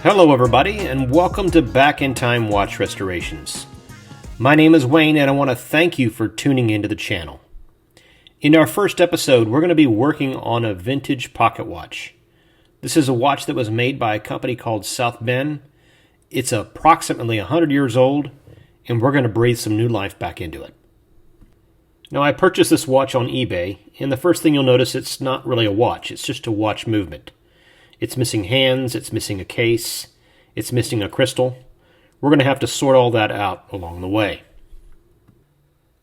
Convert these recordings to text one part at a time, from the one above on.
Hello everybody, and welcome to Back in Time Watch Restorations. My name is Wayne, and I want to thank you for tuning into the channel. In our first episode, we're going to be working on a vintage pocket watch. This is a watch that was made by a company called South Bend. It's approximately 100 years old, and we're going to breathe some new life back into it. Now, I purchased this watch on eBay, and the first thing you'll notice, it's not really a watch, it's just a watch movement. It's missing hands, it's missing a case, it's missing a crystal. We're going to have to sort all that out along the way.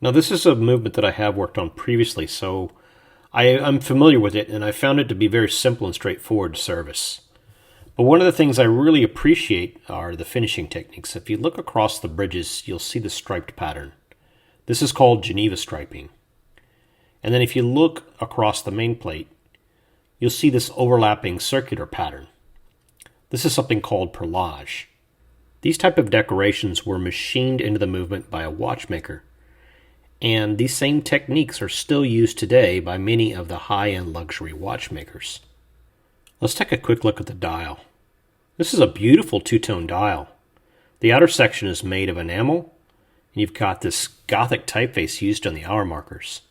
Now, this is a movement that I have worked on previously, so I'm familiar with it, and I found it to be very simple and straightforward to service. But one of the things I really appreciate are the finishing techniques. If you look across the bridges, you'll see the striped pattern. This is called Geneva striping. And then if you look across the main plate, you'll see this overlapping circular pattern. This is something called perlage. These type of decorations were machined into the movement by a watchmaker, and these same techniques are still used today by many of the high-end luxury watchmakers. Let's take a quick look at the dial. This is a beautiful two-tone dial. The outer section is made of enamel, and you've got this Gothic typeface used on the hour markers.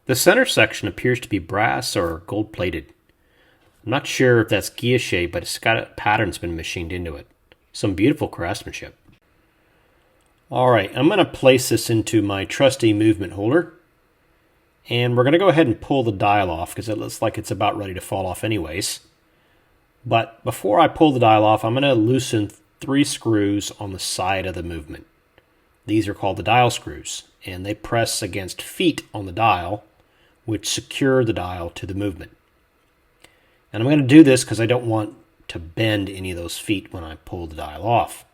The center section appears to be brass or gold-plated. I'm not sure if that's guilloche, but it's got a pattern's been machined into it. Some beautiful craftsmanship. Alright, I'm going to place this into my trusty movement holder. And we're going to go ahead and pull the dial off because it looks like it's about ready to fall off anyways. But before I pull the dial off, I'm going to loosen 3 screws on the side of the movement. These are called the dial screws, and they press against feet on the dial, which secure the dial to the movement. And I'm going to do this because I don't want to bend any of those feet when I pull the dial off.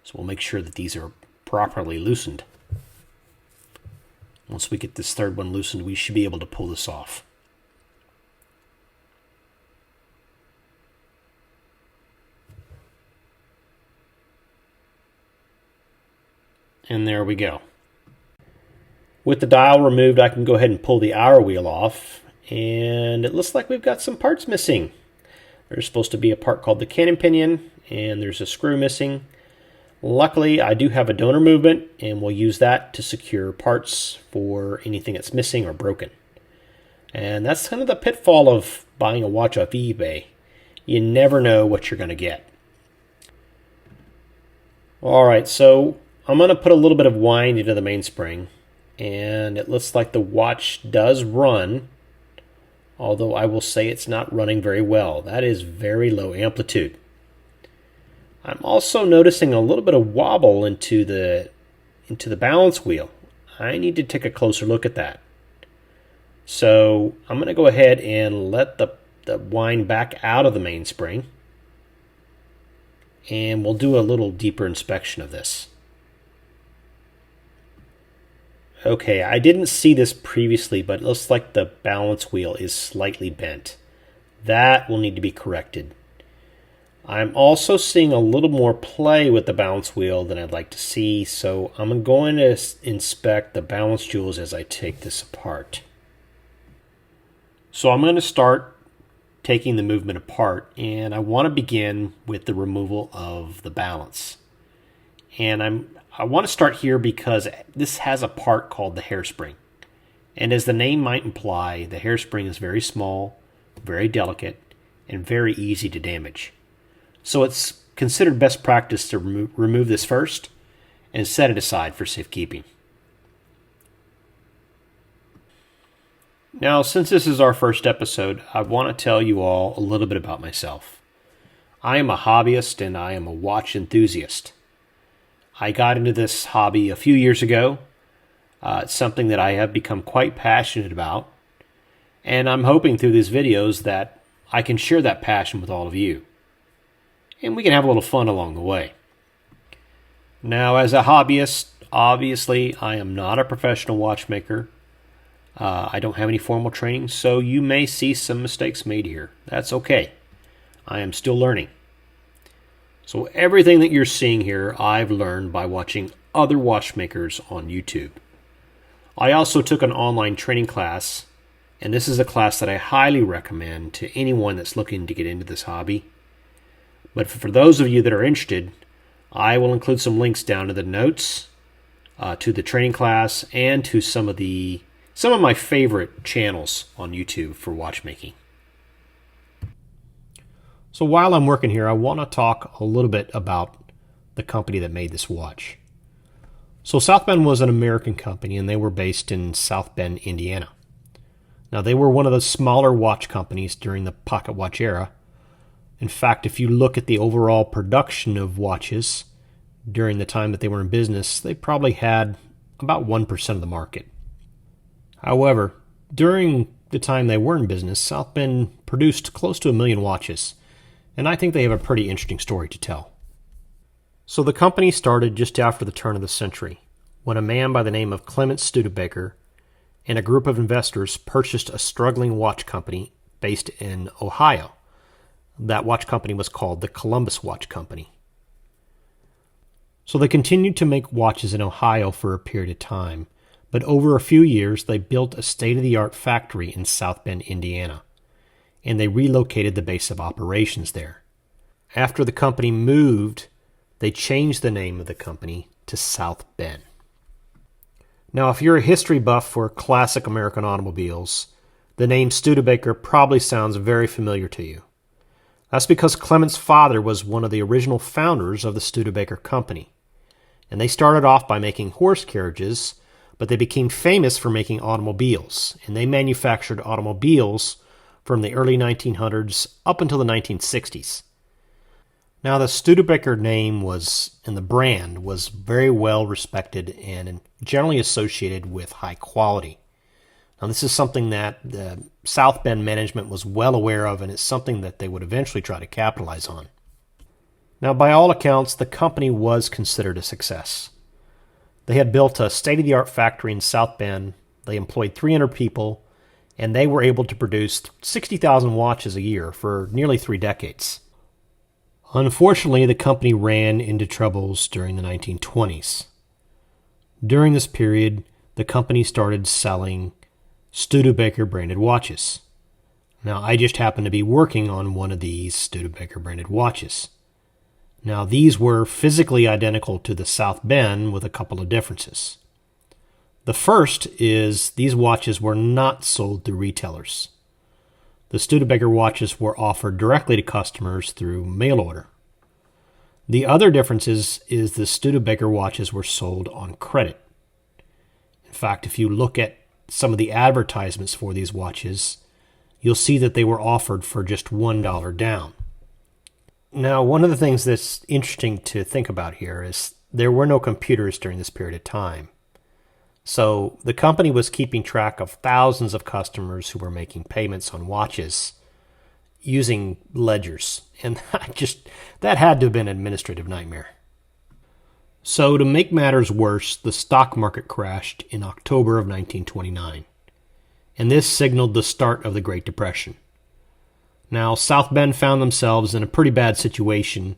So we'll make sure that these are properly loosened. Once we get this third one loosened, we should be able to pull this off. And there we go. With the dial removed, I can go ahead and pull the hour wheel off, and it looks like we've got some parts missing. There's supposed to be a part called the cannon pinion, and there's a screw missing. Luckily, I do have a donor movement, and we'll use that to secure parts for anything that's missing or broken. And that's kind of the pitfall of buying a watch off eBay. You never know what you're going to get. Alright, so I'm going to put a little bit of wind into the mainspring. And it looks like the watch does run, although I will say it's not running very well. That is very low amplitude. I'm also noticing a little bit of wobble into the balance wheel. I need to take a closer look at that. So I'm going to go ahead and let the wind back out of the mainspring, and we'll do a little deeper inspection of this. Okay, I didn't see this previously, but it looks like the balance wheel is slightly bent. That will need to be corrected. I'm also seeing a little more play with the balance wheel than I'd like to see, so I'm going to inspect the balance jewels as I take this apart. So I'm going to start taking the movement apart, and I want to begin with the removal of the balance. And I want to start here because this has a part called the hairspring. And as the name might imply, the hairspring is very small, very delicate, and very easy to damage. So it's considered best practice to remove this first and set it aside for safekeeping. Now, since this is our first episode, I want to tell you all a little bit about myself. I am a hobbyist and I am a watch enthusiast. I got into this hobby a few years ago. It's something that I have become quite passionate about, and I'm hoping through these videos that I can share that passion with all of you, and we can have a little fun along the way. Now, as a hobbyist, obviously I am not a professional watchmaker. I don't have any formal training, so you may see some mistakes made here. That's okay. I am still learning. So everything that you're seeing here, I've learned by watching other watchmakers on YouTube. I also took an online training class, and this is a class that I highly recommend to anyone that's looking to get into this hobby. But for those of you that are interested, I will include some links down to the notes, to the training class, and to some of my favorite channels on YouTube for watchmaking. So while I'm working here, I want to talk a little bit about the company that made this watch. So South Bend was an American company, and they were based in South Bend, Indiana. Now, they were one of the smaller watch companies during the pocket watch era. In fact, if you look at the overall production of watches during the time that they were in business, they probably had about 1% of the market. However, during the time they were in business, South Bend produced close to 1 million watches, and I think they have a pretty interesting story to tell. So the company started just after the turn of the century, when a man by the name of Clement Studebaker and a group of investors purchased a struggling watch company based in Ohio. That watch company was called the Columbus Watch Company. So they continued to make watches in Ohio for a period of time, but over a few years they built a state-of-the-art factory in South Bend, Indiana, and they relocated the base of operations there. After the company moved, they changed the name of the company to South Bend. Now, if you're a history buff for classic American automobiles, the name Studebaker probably sounds very familiar to you. That's because Clement's father was one of the original founders of the Studebaker company. And they started off by making horse carriages, but they became famous for making automobiles. And they manufactured automobiles from the early 1900s up until the 1960s. Now, the Studebaker name and the brand was very well respected and generally associated with high quality. Now, this is something that the South Bend management was well aware of, and it's something that they would eventually try to capitalize on. Now, by all accounts, the company was considered a success. They had built a state-of-the-art factory in South Bend, they employed 300 people, and they were able to produce 60,000 watches a year for nearly 3 decades. Unfortunately, the company ran into troubles during the 1920s. During this period, the company started selling Studebaker branded watches. Now, I just happened to be working on one of these Studebaker branded watches. Now, these were physically identical to the South Bend with a couple of differences. The first is these watches were not sold through retailers. The Studebaker watches were offered directly to customers through mail order. The other difference is the Studebaker watches were sold on credit. In fact, if you look at some of the advertisements for these watches, you'll see that they were offered for just $1 down. Now, one of the things that's interesting to think about here is there were no computers during this period of time. So the company was keeping track of thousands of customers who were making payments on watches using ledgers. And that had to have been an administrative nightmare. So to make matters worse, the stock market crashed in October of 1929. And this signaled the start of the Great Depression. Now, South Bend found themselves in a pretty bad situation,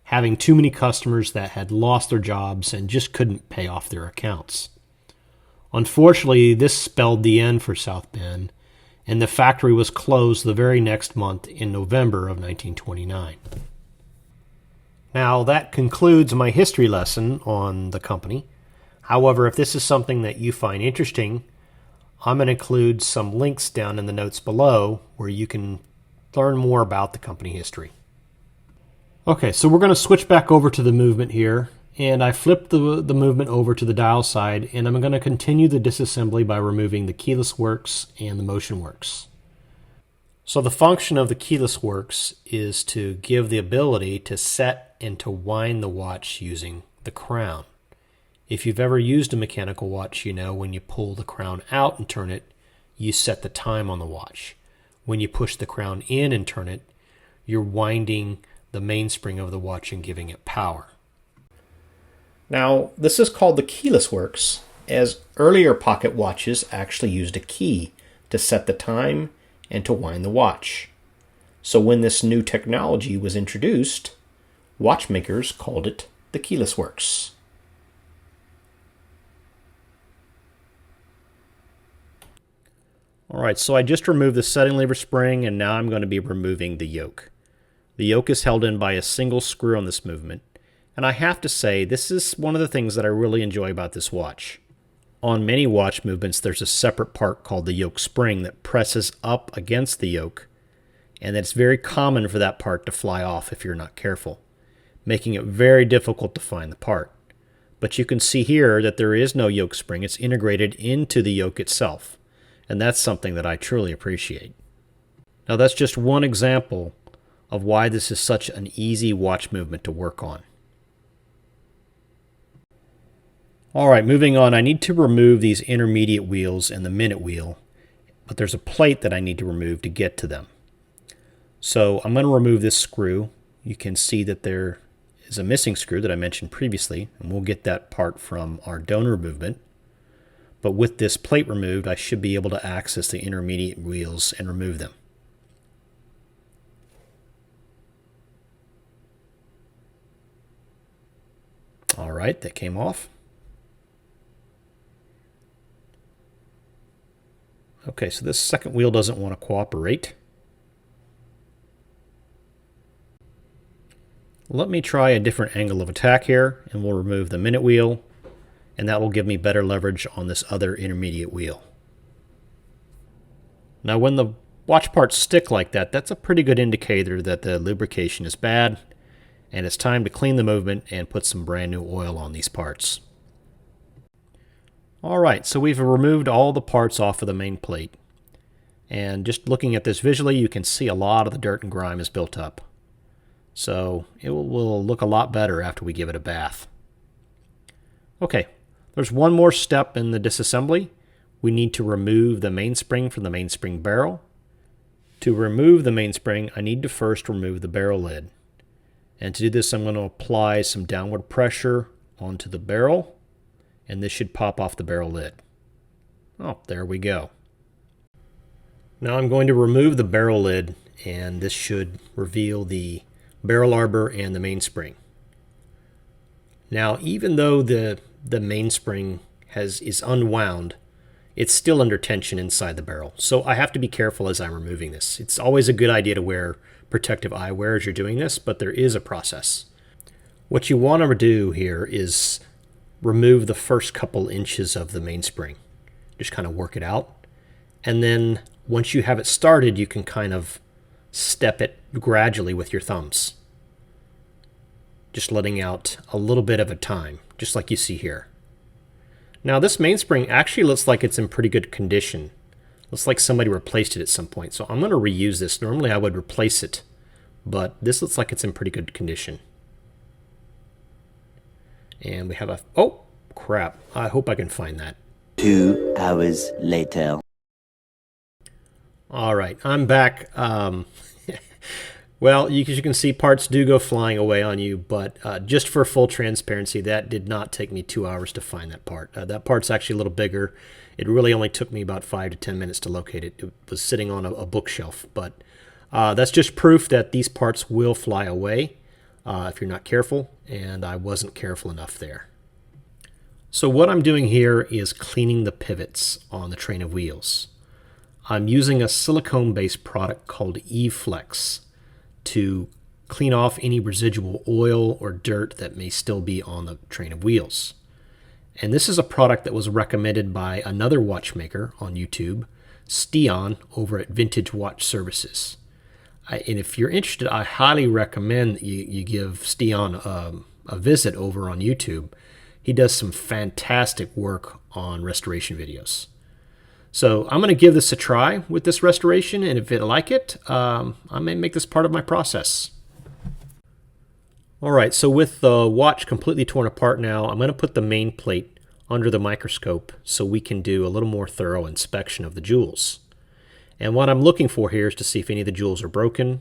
having too many customers that had lost their jobs and just couldn't pay off their accounts. Unfortunately, this spelled the end for South Bend, and the factory was closed the very next month in November of 1929. Now, that concludes my history lesson on the company. However, if this is something that you find interesting, I'm going to include some links down in the notes below where you can learn more about the company history. Okay, so we're going to switch back over to the movement here. And I flipped the movement over to the dial side, and I'm going to continue the disassembly by removing the keyless works and the motion works. So the function of the keyless works is to give the ability to set and to wind the watch using the crown. If you've ever used a mechanical watch, you know when you pull the crown out and turn it, you set the time on the watch. When you push the crown in and turn it, you're winding the mainspring of the watch and giving it power. Now, this is called the keyless works, as earlier pocket watches actually used a key to set the time and to wind the watch. So when this new technology was introduced, watchmakers called it the keyless works. Alright, so I just removed the setting lever spring, and now I'm going to be removing the yoke. The yoke is held in by a single screw on this movement, and I have to say, this is one of the things that I really enjoy about this watch. On many watch movements, there's a separate part called the yoke spring that presses up against the yoke, and it's very common for that part to fly off if you're not careful, making it very difficult to find the part. But you can see here that there is no yoke spring. It's integrated into the yoke itself, and that's something that I truly appreciate. Now that's just one example of why this is such an easy watch movement to work on. Alright, moving on, I need to remove these intermediate wheels and the minute wheel, but there's a plate that I need to remove to get to them. So I'm going to remove this screw. You can see that there is a missing screw that I mentioned previously, and we'll get that part from our donor movement. But with this plate removed, I should be able to access the intermediate wheels and remove them. Alright, that came off. Okay, so this second wheel doesn't want to cooperate. Let me try a different angle of attack here, and we'll remove the minute wheel, and that will give me better leverage on this other intermediate wheel. Now when the watch parts stick like that, that's a pretty good indicator that the lubrication is bad, and it's time to clean the movement and put some brand new oil on these parts. Alright, so we've removed all the parts off of the main plate. And just looking at this visually, you can see a lot of the dirt and grime is built up. So it will look a lot better after we give it a bath. Okay, there's one more step in the disassembly. We need to remove the mainspring from the mainspring barrel. To remove the mainspring, I need to first remove the barrel lid. And to do this, I'm going to apply some downward pressure onto the barrel, and this should pop off the barrel lid. Oh, there we go. Now I'm going to remove the barrel lid, and this should reveal the barrel arbor and the mainspring. Now, even though the mainspring is unwound, it's still under tension inside the barrel. So I have to be careful as I'm removing this. It's always a good idea to wear protective eyewear as you're doing this, but there is a process. What you want to do here is remove the first couple inches of the mainspring. Just kind of work it out. And then once you have it started, you can kind of step it gradually with your thumbs. Just letting out a little bit of a time, just like you see here. Now this mainspring actually looks like it's in pretty good condition. Looks like somebody replaced it at some point. So I'm going to reuse this. Normally I would replace it, but this looks like it's in pretty good condition. And we have a... oh, crap. I hope I can find that. 2 hours later. All right, I'm back. Well, as you can see, parts do go flying away on you, but just for full transparency, that did not take me 2 hours to find that part. That part's actually a little bigger. It really only took me about 5 to 10 minutes to locate it. It was sitting on a bookshelf, but that's just proof that these parts will fly away if you're not careful, and I wasn't careful enough there. So what I'm doing here is cleaning the pivots on the train of wheels. I'm using a silicone-based product called E-Flex to clean off any residual oil or dirt that may still be on the train of wheels. And this is a product that was recommended by another watchmaker on YouTube, Stian, over at Vintage Watch Services. And if you're interested, I highly recommend that you give Stian a visit over on YouTube. He does some fantastic work on restoration videos. So I'm going to give this a try with this restoration, and if I like it, I may make this part of my process. Alright, so with the watch completely torn apart now, I'm going to put the main plate under the microscope so we can do a little more thorough inspection of the jewels. And what I'm looking for here is to see if any of the jewels are broken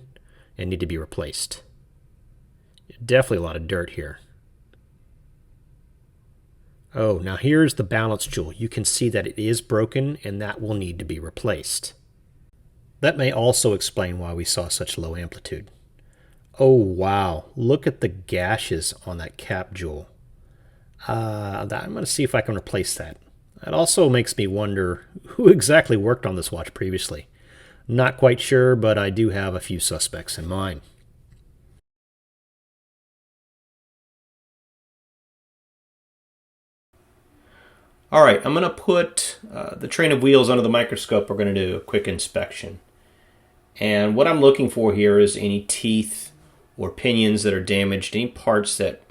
and need to be replaced. Definitely a lot of dirt here. Oh, now here's the balance jewel. You can see that it is broken and that will need to be replaced. That may also explain why we saw such low amplitude. Oh wow, look at the gashes on that cap jewel. I'm going to see if I can replace that. That also makes me wonder who exactly worked on this watch previously. Not quite sure, but I do have a few suspects in mind. All right, I'm going to put the train of wheels under the microscope. We're going to do a quick inspection. And what I'm looking for here is any teeth or pinions that are damaged, any parts that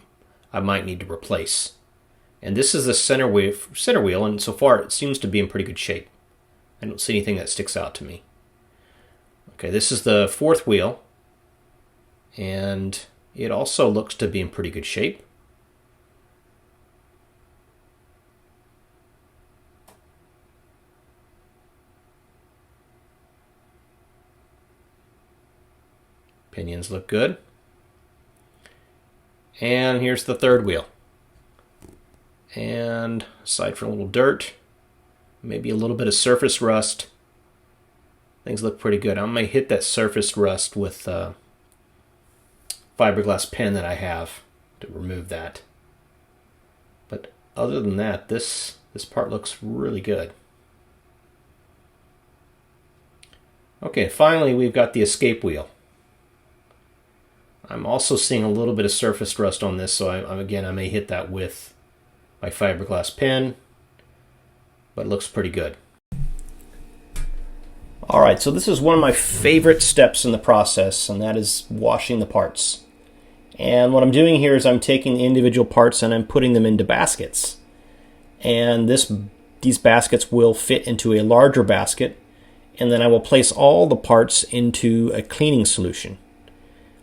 I might need to replace. And this is the center wheel, and so far it seems to be in pretty good shape. I don't see anything that sticks out to me. Okay, this is the fourth wheel, and it also looks to be in pretty good shape. Pinions look good. And here's the third wheel. And aside from a little dirt, maybe a little bit of surface rust, things look pretty good. I'm going to hit that surface rust with a fiberglass pen that I have to remove that. But other than that, this part looks really good. Okay, finally we've got the escape wheel. I'm also seeing a little bit of surface rust on this, so I may hit that with my fiberglass pen, but it looks pretty good. Alright, so this is one of my favorite steps in the process, and that is washing the parts. And what I'm doing here is I'm taking the individual parts and I'm putting them into baskets. And these baskets will fit into a larger basket, and then I will place all the parts into a cleaning solution,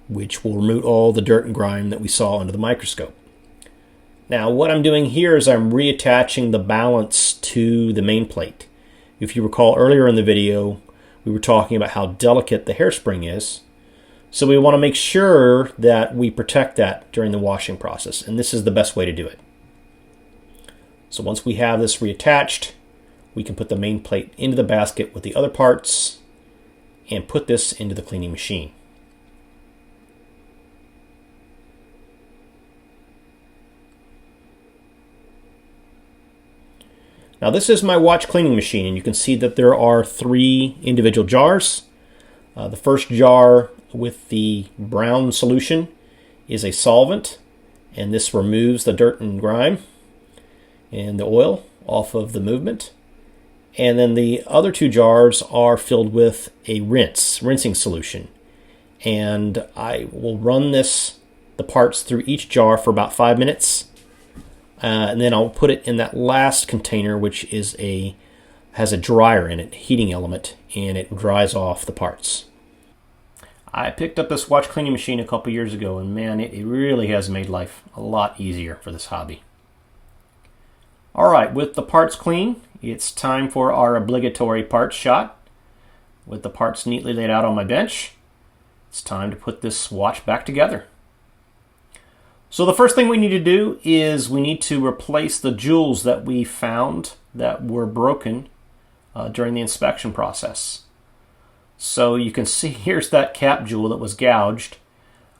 which will remove all the dirt and grime that we saw under the microscope. Now what I'm doing here is I'm reattaching the balance to the main plate. If you recall earlier in the video, we were talking about how delicate the hairspring is. So we want to make sure that we protect that during the washing process, and this is the best way to do it. So once we have this reattached, we can put the main plate into the basket with the other parts and put this into the cleaning machine. Now this is my watch cleaning machine, and you can see that there are 3 individual jars. The first jar with the brown solution is a solvent, and this removes the dirt and grime and the oil off of the movement. And then the other 2 jars are filled with a rinsing solution. And I will run the parts through each jar for about 5 minutes. And then I'll put it in that last container, which has a dryer in it, heating element, and it dries off the parts. I picked up this watch cleaning machine a couple years ago, and man, it really has made life a lot easier for this hobby. Alright, with the parts clean, it's time for our obligatory parts shot. With the parts neatly laid out on my bench, it's time to put this watch back together. So the first thing we need to do is we need to replace the jewels that we found that were broken during the inspection process. So you can see here's that cap jewel that was gouged.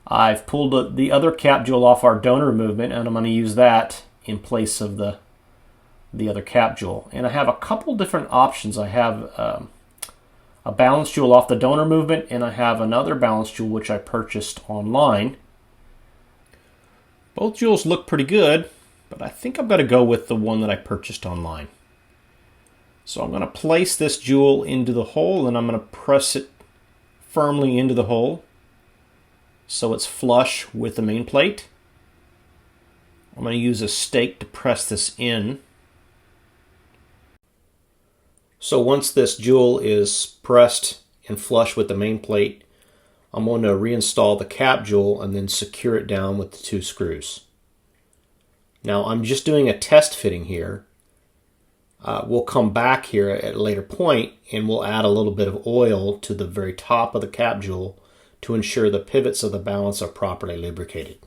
I've pulled the other cap jewel off our donor movement, and I'm going to use that in place of the other cap jewel. And I have a couple different options. I have a balance jewel off the donor movement, and I have another balance jewel which I purchased online. Both jewels look pretty good, but I think I'm going to go with the one that I purchased online. So I'm going to place this jewel into the hole, and I'm going to press it firmly into the hole so it's flush with the main plate. I'm going to use a stake to press this in. So once this jewel is pressed and flush with the main plate, I'm going to reinstall the cap jewel and then secure it down with the 2 screws. Now I'm just doing a test fitting here. We'll come back here at a later point and we'll add a little bit of oil to the very top of the cap jewel to ensure the pivots of the balance are properly lubricated.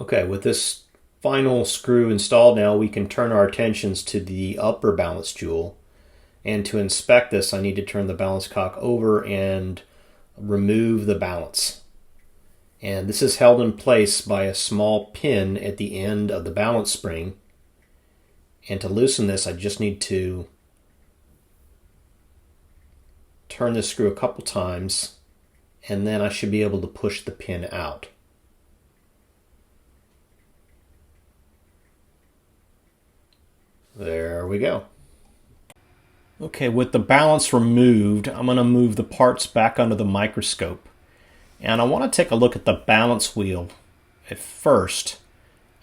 Okay, with this final screw installed now, we can turn our attentions to the upper balance jewel. And to inspect this, I need to turn the balance cock over and remove the balance. And this is held in place by a small pin at the end of the balance spring. And to loosen this, I just need to turn this screw a couple times, and then I should be able to push the pin out. There we go. Okay, with the balance removed, I'm going to move the parts back under the microscope. And I want to take a look at the balance wheel at first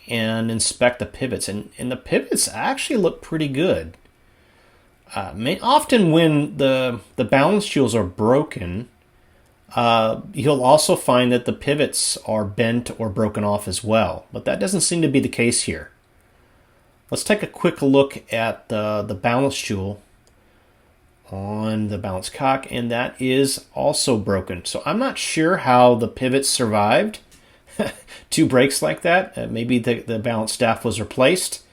and inspect the pivots. And the pivots actually look pretty good. Often when the balance jewels are broken, you'll also find that the pivots are bent or broken off as well. But that doesn't seem to be the case here. Let's take a quick look at the balance jewel on the balance cock, and that is also broken. So I'm not sure how the pivots survived two breaks like that. Maybe the balance staff was replaced,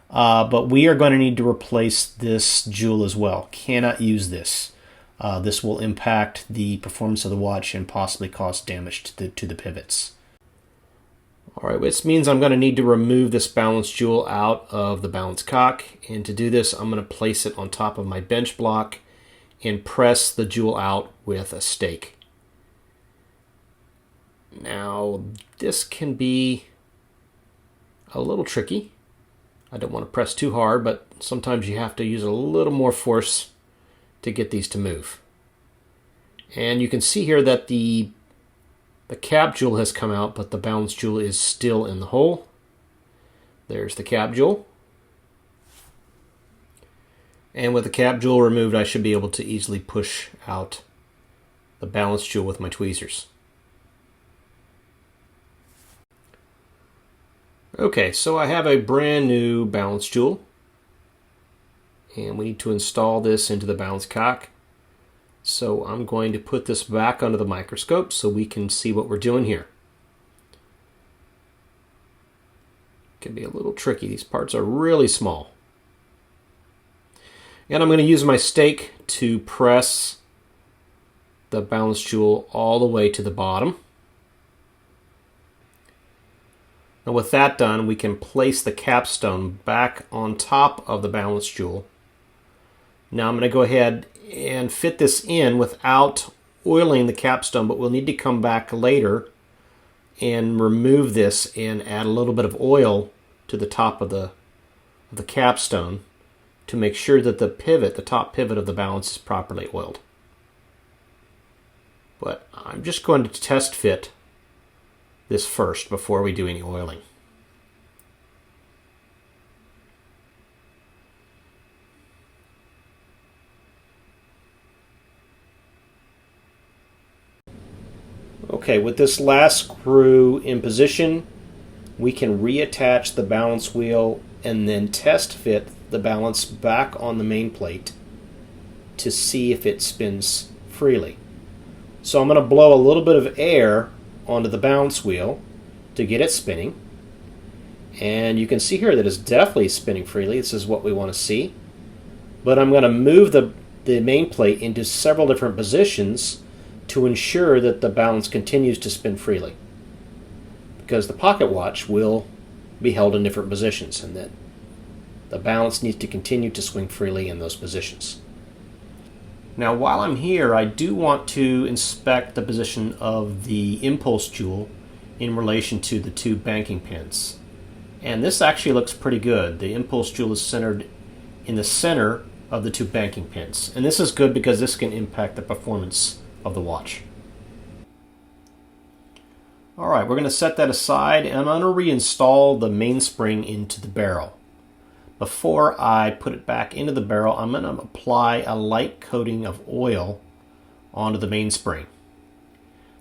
but we are going to need to replace this jewel as well. Cannot use this. This will impact the performance of the watch and possibly cause damage to the pivots. All right, which means I'm going to need to remove this balance jewel out of the balance cock. And to do this, I'm going to place it on top of my bench block and press the jewel out with a stake. Now, this can be a little tricky. I don't want to press too hard, but sometimes you have to use a little more force to get these to move. And you can see here that the cap jewel has come out, but the balance jewel is still in the hole. There's the cap jewel. And with the cap jewel removed, I should be able to easily push out the balance jewel with my tweezers. Okay, so I have a brand new balance jewel. And we need to install this into the balance cock. So I'm going to put this back under the microscope so we can see what we're doing here. It can be a little tricky. These parts are really small. And I'm going to use my stake to press the balance jewel all the way to the bottom. Now with that done, we can place the capstone back on top of the balance jewel. Now I'm going to go ahead and fit this in without oiling the capstone, but we'll need to come back later and remove this and add a little bit of oil to the top of the capstone to make sure that the top pivot of the balance is properly oiled. But I'm just going to test fit this first before we do any oiling. Okay, with this last screw in position, we can reattach the balance wheel and then test fit the balance back on the main plate to see if it spins freely. So I'm going to blow a little bit of air onto the balance wheel to get it spinning. And you can see here that it's definitely spinning freely. This is what we want to see. But I'm going to move the main plate into several different positions to ensure that the balance continues to spin freely. Because the pocket watch will be held in different positions, and that the balance needs to continue to swing freely in those positions. Now while I'm here, I do want to inspect the position of the impulse jewel in relation to the two banking pins. And this actually looks pretty good. The impulse jewel is centered in the center of the two banking pins. And this is good because this can impact the performance of the watch. Alright, we're going to set that aside, and I'm going to reinstall the mainspring into the barrel. Before I put it back into the barrel, I'm going to apply a light coating of oil onto the mainspring.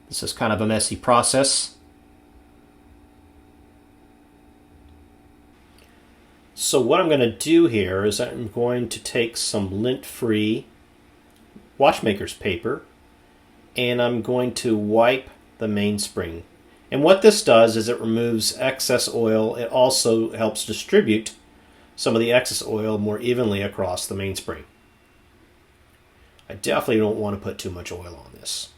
This is kind of a messy process. So what I'm going to do here is I'm going to take some lint-free watchmaker's paper, and I'm going to wipe the mainspring. And what this does is it removes excess oil. It also helps distribute some of the excess oil more evenly across the mainspring. I definitely don't want to put too much oil on this.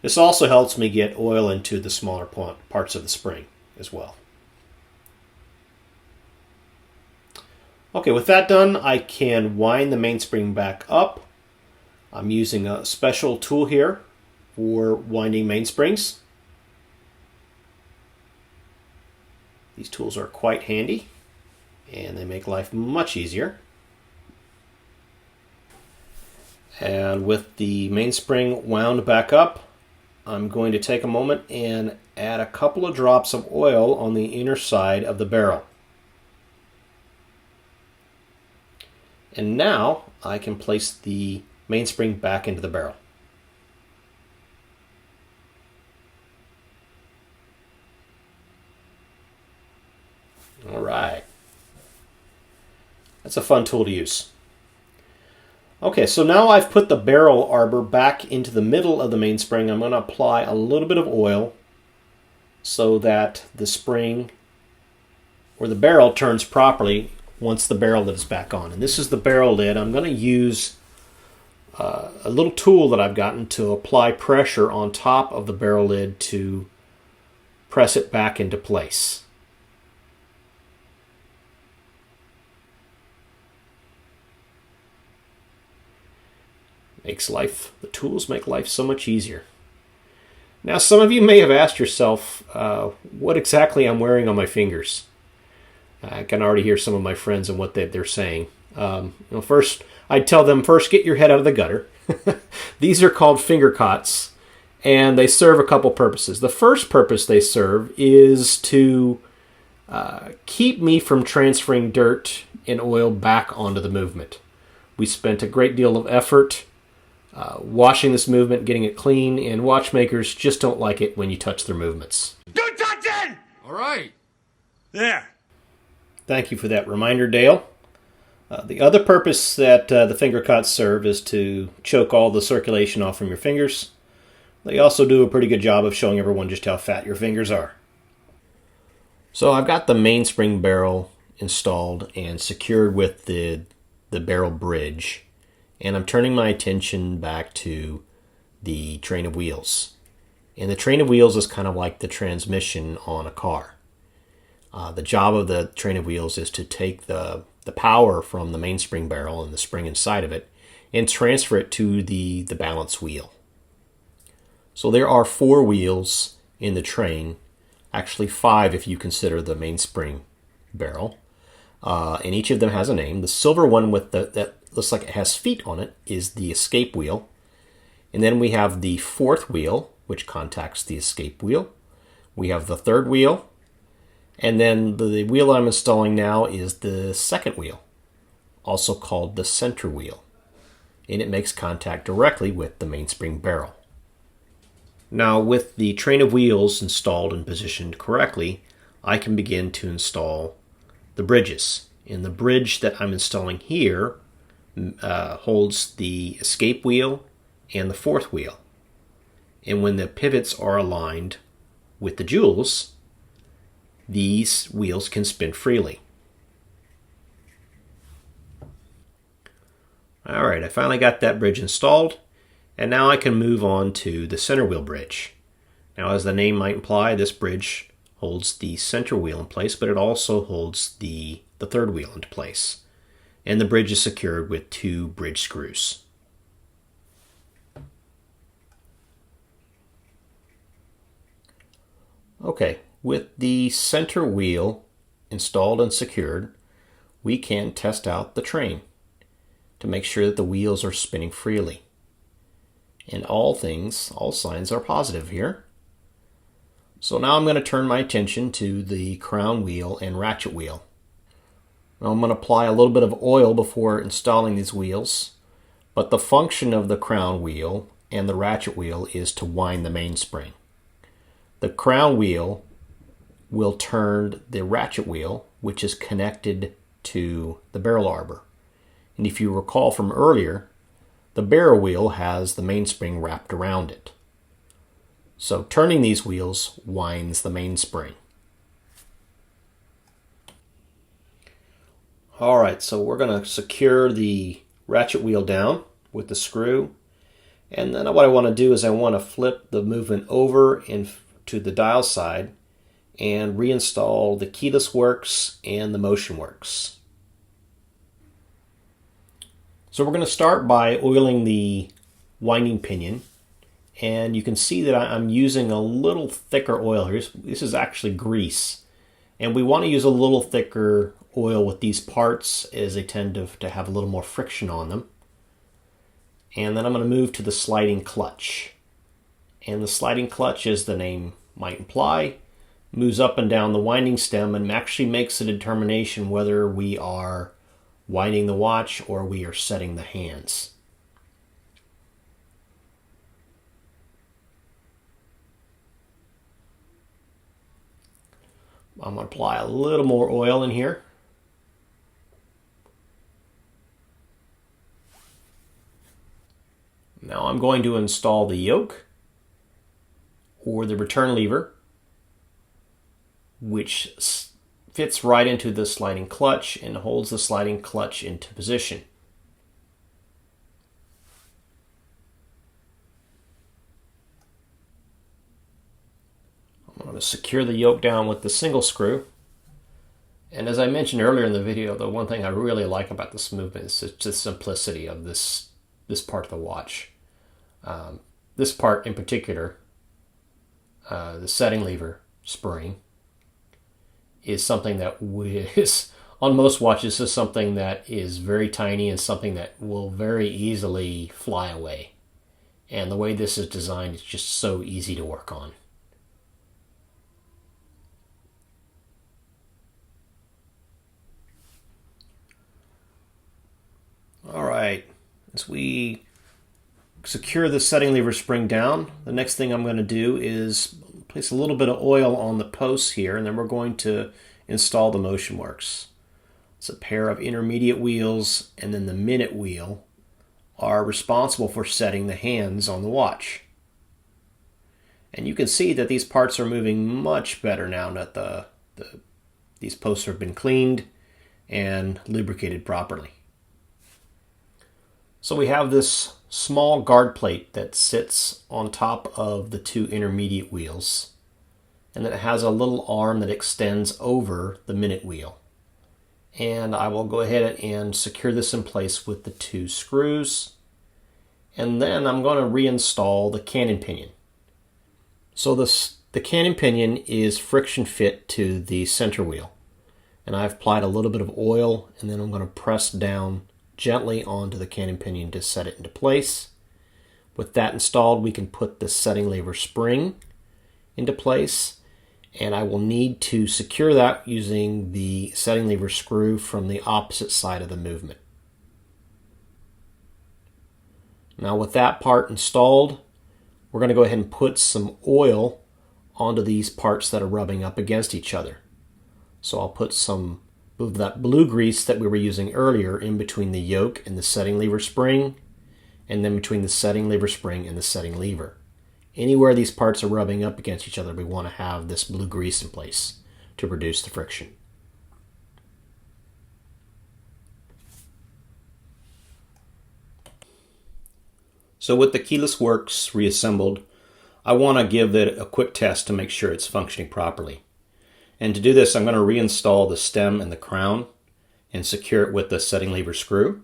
This also helps me get oil into the smaller parts of the spring as well. Okay, with that done, I can wind the mainspring back up. I'm using a special tool here for winding mainsprings. These tools are quite handy and they make life much easier. And with the mainspring wound back up, I'm going to take a moment and add a couple of drops of oil on the inner side of the barrel. And now I can place the mainspring back into the barrel. All right. That's a fun tool to use. Okay, so now I've put the barrel arbor back into the middle of the mainspring. I'm going to apply a little bit of oil so that the spring or the barrel turns properly once the barrel lid is back on. And this is the barrel lid. I'm going to use a little tool that I've gotten to apply pressure on top of the barrel lid to press it back into place. The tools make life so much easier. Now, some of you may have asked yourself what exactly I'm wearing on my fingers. I can already hear some of my friends and what they're saying. First, I'd tell them, first, get your head out of the gutter. These are called finger cots, and they serve a couple purposes. The first purpose they serve is to keep me from transferring dirt and oil back onto the movement. We spent a great deal of effort washing this movement, getting it clean, and watchmakers just don't like it when you touch their movements. Don't touch it! All right. There. Thank you for that reminder, Dale. The other purpose that the finger cots serve is to choke all the circulation off from your fingers. They also do a pretty good job of showing everyone just how fat your fingers are. So I've got the mainspring barrel installed and secured with the barrel bridge. And I'm turning my attention back to the train of wheels. And the train of wheels is kind of like the transmission on a car. The job of the train of wheels is to take the power from the mainspring barrel and the spring inside of it and transfer it to the balance wheel. So there are 4 wheels in the train, actually 5 if you consider the mainspring barrel. And each of them has a name. The silver one with that looks like it has feet on it is the escape wheel. And then we have the 4th wheel, which contacts the escape wheel. We have the 3rd wheel. And then the wheel I'm installing now is the 2nd wheel, also called the center wheel. And it makes contact directly with the mainspring barrel. Now, with the train of wheels installed and positioned correctly, I can begin to install the bridges. And the bridge that I'm installing here holds the escape wheel and the 4th wheel. And when the pivots are aligned with the jewels, these wheels can spin freely. Alright, I finally got that bridge installed, and now I can move on to the center wheel bridge. Now, as the name might imply, this bridge holds the center wheel in place, but it also holds the 3rd wheel into place. And the bridge is secured with 2 bridge screws. Okay, with the center wheel installed and secured, we can test out the train to make sure that the wheels are spinning freely. And all signs are positive here. So now I'm going to turn my attention to the crown wheel and ratchet wheel. Now I'm going to apply a little bit of oil before installing these wheels, but the function of the crown wheel and the ratchet wheel is to wind the mainspring. The crown wheel will turn the ratchet wheel, which is connected to the barrel arbor. And if you recall from earlier, the barrel wheel has the mainspring wrapped around it. So turning these wheels winds the mainspring. Alright, so we're going to secure the ratchet wheel down with the screw. And then what I want to do is I want to flip the movement over to the dial side and reinstall the keyless works and the motion works. So we're going to start by oiling the winding pinion. And you can see that I'm using a little thicker oil here. This is actually grease. And we want to use a little thicker oil with these parts as they tend to have a little more friction on them. And then I'm going to move to the sliding clutch. And the sliding clutch, as the name might imply, moves up and down the winding stem and actually makes a determination whether we are winding the watch or we are setting the hands. I'm going to apply a little more oil in here. Now I'm going to install the yoke or the return lever, which fits right into the sliding clutch and holds the sliding clutch into position. I'm going to secure the yoke down with the single screw. And as I mentioned earlier in the video, the one thing I really like about this movement is just the simplicity of this part of the watch. This part in particular, the setting lever spring, is something that is, on most watches, is something that is very tiny and something that will very easily fly away. And the way this is designed, it's just so easy to work on. All right, as we secure the setting lever spring down, the next thing I'm going to do is place a little bit of oil on the posts here, and then we're going to install the motion works. It's a pair of intermediate wheels, and then the minute wheel are responsible for setting the hands on the watch. And you can see that these parts are moving much better now that these posts have been cleaned and lubricated properly. So we have this small guard plate that sits on top of the two intermediate wheels, and then it has a little arm that extends over the minute wheel. And I will go ahead and secure this in place with the two screws, and then I'm going to reinstall the cannon pinion. So the cannon pinion is friction fit to the center wheel, and I've applied a little bit of oil, and then I'm going to press down gently onto the cannon pinion to set it into place. With that installed, we can put the setting lever spring into place, and I will need to secure that using the setting lever screw from the opposite side of the movement. Now with that part installed, we're going to go ahead and put some oil onto these parts that are rubbing up against each other. So I'll put some of that blue grease that we were using earlier in between the yoke and the setting lever spring, and then between the setting lever spring and the setting lever. Anywhere these parts are rubbing up against each other, we want to have this blue grease in place to reduce the friction. So with the keyless works reassembled, I want to give it a quick test to make sure it's functioning properly. And to do this, I'm going to reinstall the stem and the crown and secure it with the setting lever screw.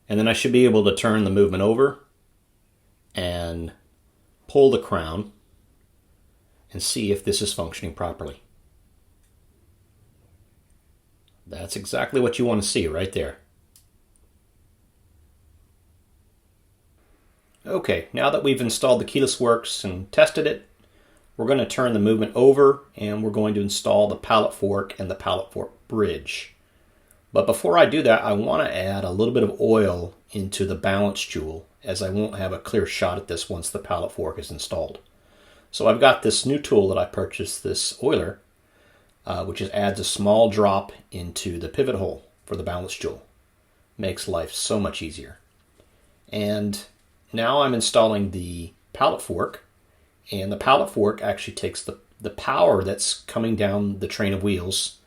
And then I should be able to turn the movement over and pull the crown and see if this is functioning properly. That's exactly what you want to see right there. Okay, now that we've installed the keyless works and tested it, we're going to turn the movement over and we're going to install the pallet fork and the pallet fork bridge. But before I do that, I want to add a little bit of oil into the balance jewel, as I won't have a clear shot at this once the pallet fork is installed. So I've got this new tool that I purchased, this oiler, which adds a small drop into the pivot hole for the balance jewel. Makes life so much easier. And now I'm installing the pallet fork, And the pallet fork actually takes the power that's coming down the train of wheels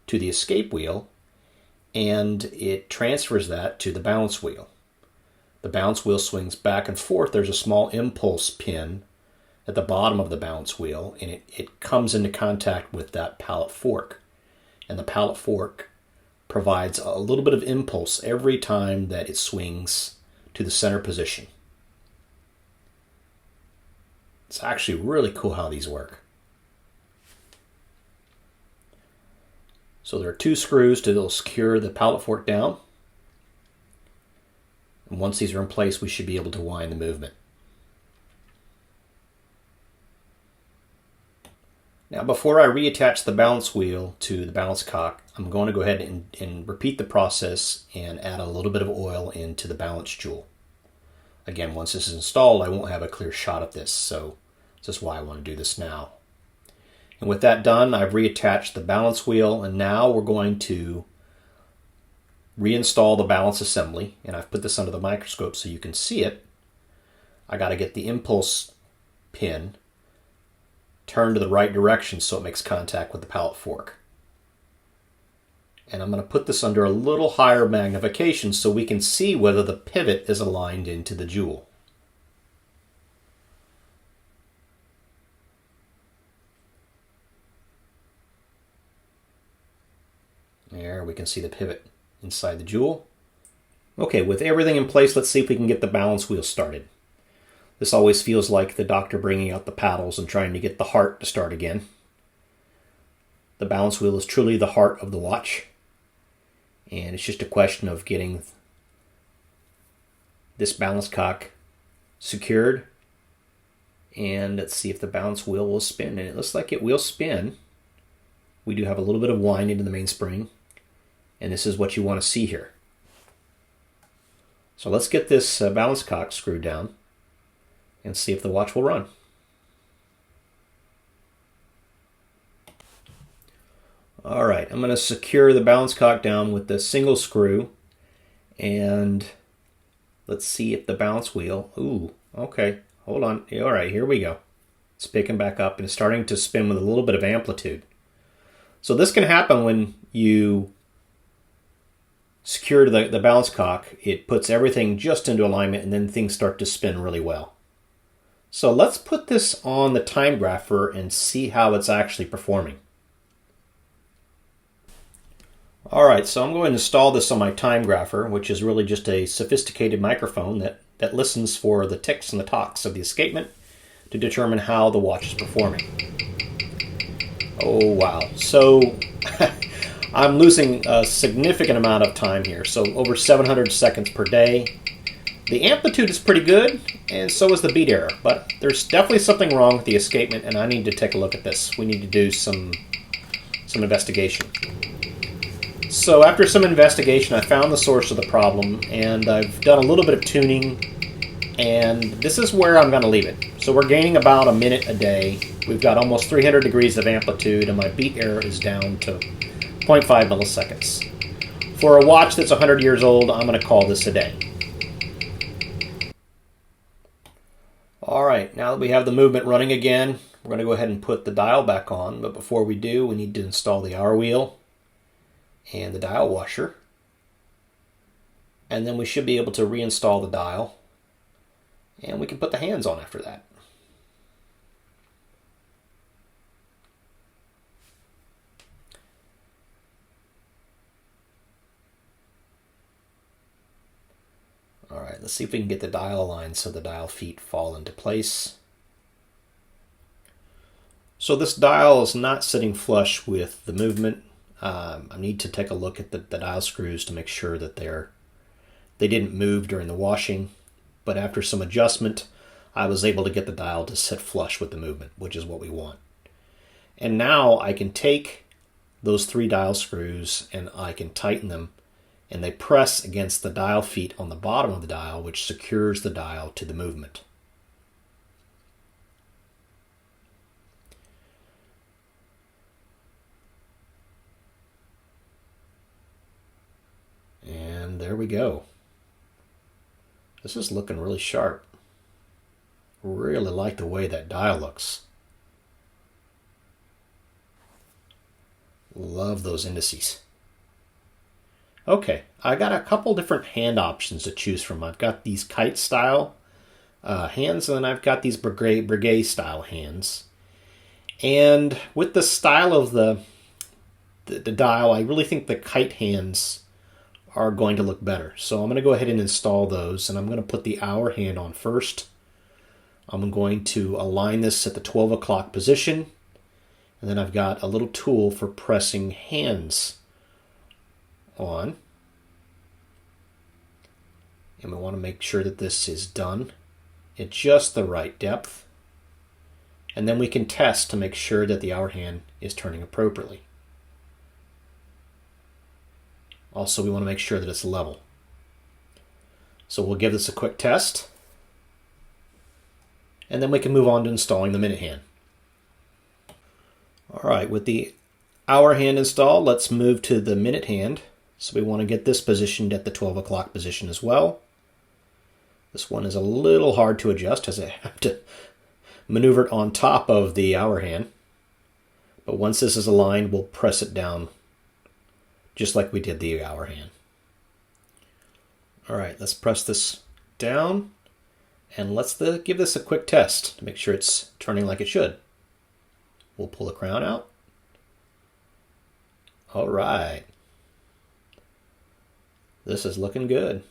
to the escape wheel, and it transfers that to the balance wheel. The balance wheel swings back and forth. There's a small impulse pin at the bottom of the balance wheel, and it comes into contact with that pallet fork. And the pallet fork provides a little bit of impulse every time that it swings to the center position. It's actually really cool how these work. So there are 2 screws to secure the pallet fork down. And once these are in place, we should be able to wind the movement. Now, before I reattach the balance wheel to the balance cock, I'm going to go ahead and repeat the process and add a little bit of oil into the balance jewel. Again, once this is installed, I won't have a clear shot of this, so this is why I want to do this now. And with that done, I've reattached the balance wheel, and now we're going to reinstall the balance assembly, and I've put this under the microscope so you can see it. I got to get the impulse pin turned to the right direction so it makes contact with the pallet fork. And I'm going to put this under a little higher magnification so we can see whether the pivot is aligned into the jewel. There, we can see the pivot inside the jewel. Okay, with everything in place, let's see if we can get the balance wheel started. This always feels like the doctor bringing out the paddles and trying to get the heart to start again. The balance wheel is truly the heart of the watch, and it's just a question of getting this balance cock secured, and let's see if the balance wheel will spin. And it looks like it will spin. We do have a little bit of wind into the mainspring, and this is what you want to see here. So let's get this balance cock screwed down and see if the watch will run. All right, I'm going to secure the balance cock down with the single screw, and let's see if the balance wheel, ooh, okay, hold on. All right, here we go. It's picking back up and it's starting to spin with a little bit of amplitude. So this can happen when you secure the balance cock. It puts everything just into alignment, and then things start to spin really well. So let's put this on the Timegrapher and see how it's actually performing. All right, so I'm going to install this on my Timegrapher, which is really just a sophisticated microphone that listens for the ticks and the tocks of the escapement to determine how the watch is performing. Oh, wow. So I'm losing a significant amount of time here. So over 700 seconds per day. The amplitude is pretty good, and so is the beat error. But there's definitely something wrong with the escapement, and I need to take a look at this. We need to do some investigation. So after some investigation, I found the source of the problem, and I've done a little bit of tuning, and this is where I'm going to leave it. So we're gaining about a minute a day. We've got almost 300 degrees of amplitude, and my beat error is down to 0.5 milliseconds. For a watch that's 100 years old, I'm going to call this a day. All right, now that we have the movement running again, we're going to go ahead and put the dial back on. But before we do, we need to install the hour wheel and the dial washer. And then we should be able to reinstall the dial. And we can put the hands on after that. All right, let's see if we can get the dial aligned so the dial feet fall into place. So this dial is not sitting flush with the movement. I need to take a look at the dial screws to make sure that they didn't move during the washing. But after some adjustment, I was able to get the dial to sit flush with the movement, which is what we want. And now I can take those 3 dial screws and I can tighten them, and they press against the dial feet on the bottom of the dial, which secures the dial to the movement. And there we go. This is looking really sharp. Really like the way that dial looks. Love those indices. Okay, I got a couple different hand options to choose from. I've got these kite style hands, and then I've got these brigade style hands. And with the style of the dial, I really think the kite hands are going to look better. So I'm going to go ahead and install those, and I'm going to put the hour hand on first. I'm going to align this at the 12 o'clock position, and then I've got a little tool for pressing hands on. And we want to make sure that this is done at just the right depth. And then we can test to make sure that the hour hand is turning appropriately. Also, we want to make sure that it's level. So we'll give this a quick test. And then we can move on to installing the minute hand. All right, with the hour hand installed, let's move to the minute hand. So we want to get this positioned at the 12 o'clock position as well. This one is a little hard to adjust as I have to maneuver it on top of the hour hand. But once this is aligned, we'll press it down just like we did the hour hand. All right, let's press this down, and let's give this a quick test to make sure it's turning like it should. We'll pull the crown out. All right. This is looking good.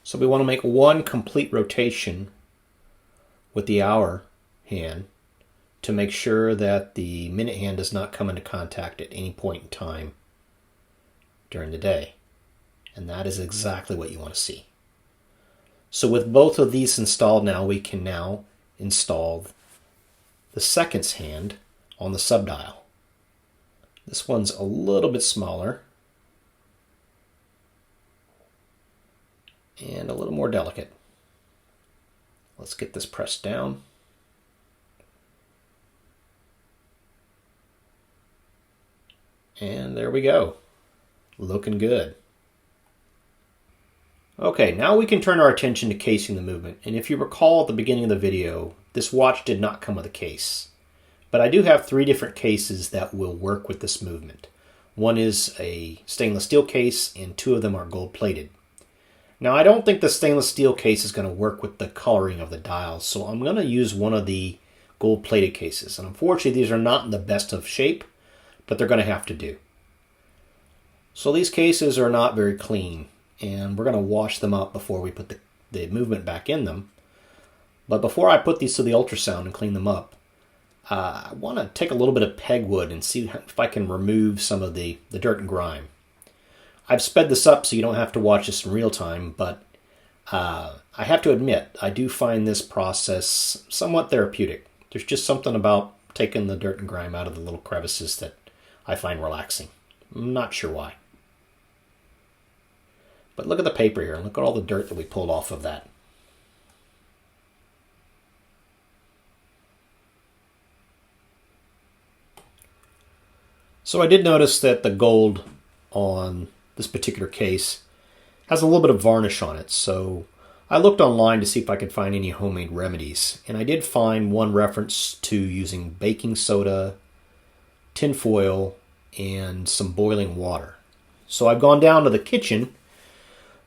So we want to make one complete rotation with the hour hand to make sure that the minute hand does not come into contact at any point in time during the day. And that is exactly what you want to see. So with both of these installed now, we can now install the seconds hand on the subdial. This one's a little bit smaller and a little more delicate. Let's get this pressed down. And there we go. Looking good. Okay, now we can turn our attention to casing the movement. And if you recall at the beginning of the video, this watch did not come with a case. But I do have 3 different cases that will work with this movement. One is a stainless steel case, and 2 of them are gold plated. Now I don't think the stainless steel case is going to work with the coloring of the dials, so I'm going to use one of the gold plated cases. And unfortunately these are not in the best of shape, but they're going to have to do. So these cases are not very clean, and we're going to wash them up before we put the movement back in them. But before I put these to the ultrasound and clean them up, I want to take a little bit of pegwood and see if I can remove some of the dirt and grime. I've sped this up so you don't have to watch this in real time, but I have to admit, I do find this process somewhat therapeutic. There's just something about taking the dirt and grime out of the little crevices that I find relaxing. I'm not sure why. But look at the paper here. Look at all the dirt that we pulled off of that. So I did notice that the gold on this particular case has a little bit of varnish on it. So I looked online to see if I could find any homemade remedies. And I did find one reference to using baking soda, tin foil, and some boiling water. So I've gone down to the kitchen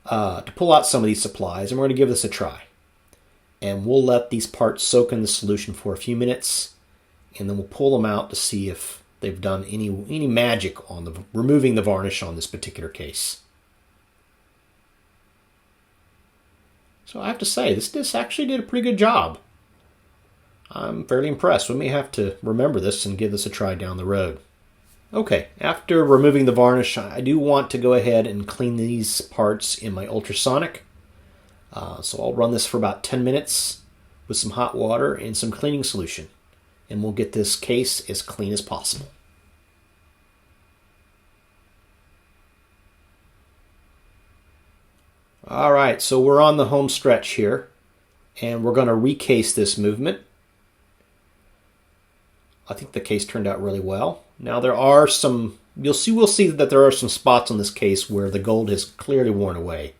to pull out some of these supplies, and we're going to give this a try. And we'll let these parts soak in the solution for a few minutes, and then we'll pull them out to see if they've done any magic on removing the varnish on this particular case. So I have to say, this actually did a pretty good job. I'm fairly impressed. We may have to remember this and give this a try down the road. Okay, after removing the varnish, I do want to go ahead and clean these parts in my ultrasonic. So I'll run this for about 10 minutes with some hot water and some cleaning solution. And we'll get this case as clean as possible. All right, so we're on the home stretch here, and we're going to recase this movement. I think the case turned out really well. Now there are some we'll see that there are some spots on this case where the gold has clearly worn away.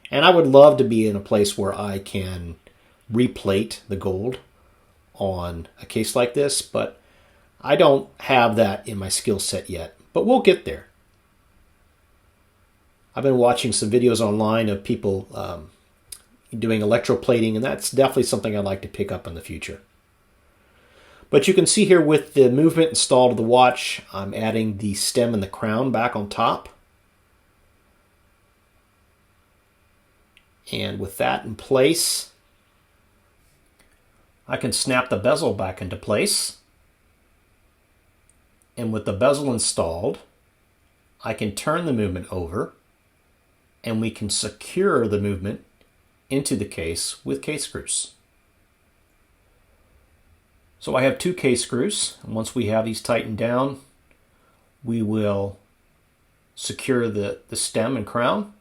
And I would love to be in a place where I can replate the gold on a case like this, but I don't have that in my skill set yet. But we'll get there. I've been watching some videos online of people doing electroplating, and that's definitely something I'd like to pick up in the future. But you can see here with the movement installed to the watch, I'm adding the stem and the crown back on top. And with that in place, I can snap the bezel back into place. And with the bezel installed, I can turn the movement over and we can secure the movement into the case with case screws. So I have 2 case screws, and once we have these tightened down, we will secure the stem and crown,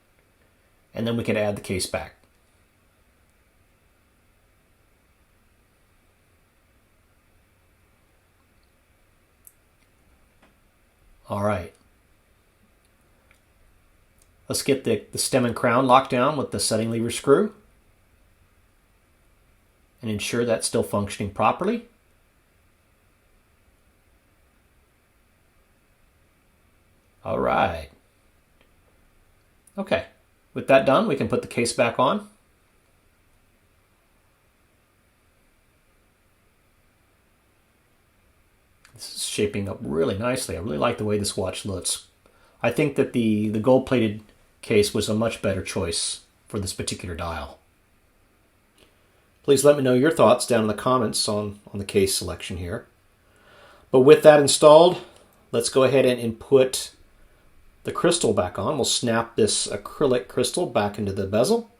and then we can add the case back. All right. Let's get the stem and crown locked down with the setting lever screw and ensure that's still functioning properly. All right. Okay. With that done, we can put the case back on. This is shaping up really nicely. I really like the way this watch looks. I think that the gold-plated case was a much better choice for this particular dial. Please let me know your thoughts down in the comments on the case selection here. But with that installed, let's go ahead and put the crystal back on. We'll snap this acrylic crystal back into the bezel.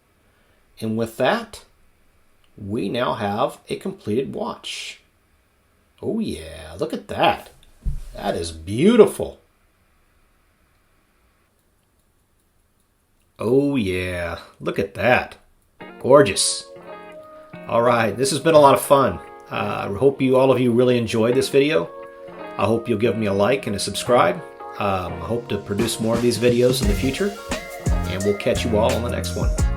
And with that, we now have a completed watch. Oh yeah, look at that. That is beautiful. Oh yeah, look at that. Gorgeous. All right, this has been a lot of fun. I hope all of you really enjoyed this video. I hope you'll give me a like and a subscribe. I hope to produce more of these videos in the future, and we'll catch you all on the next one.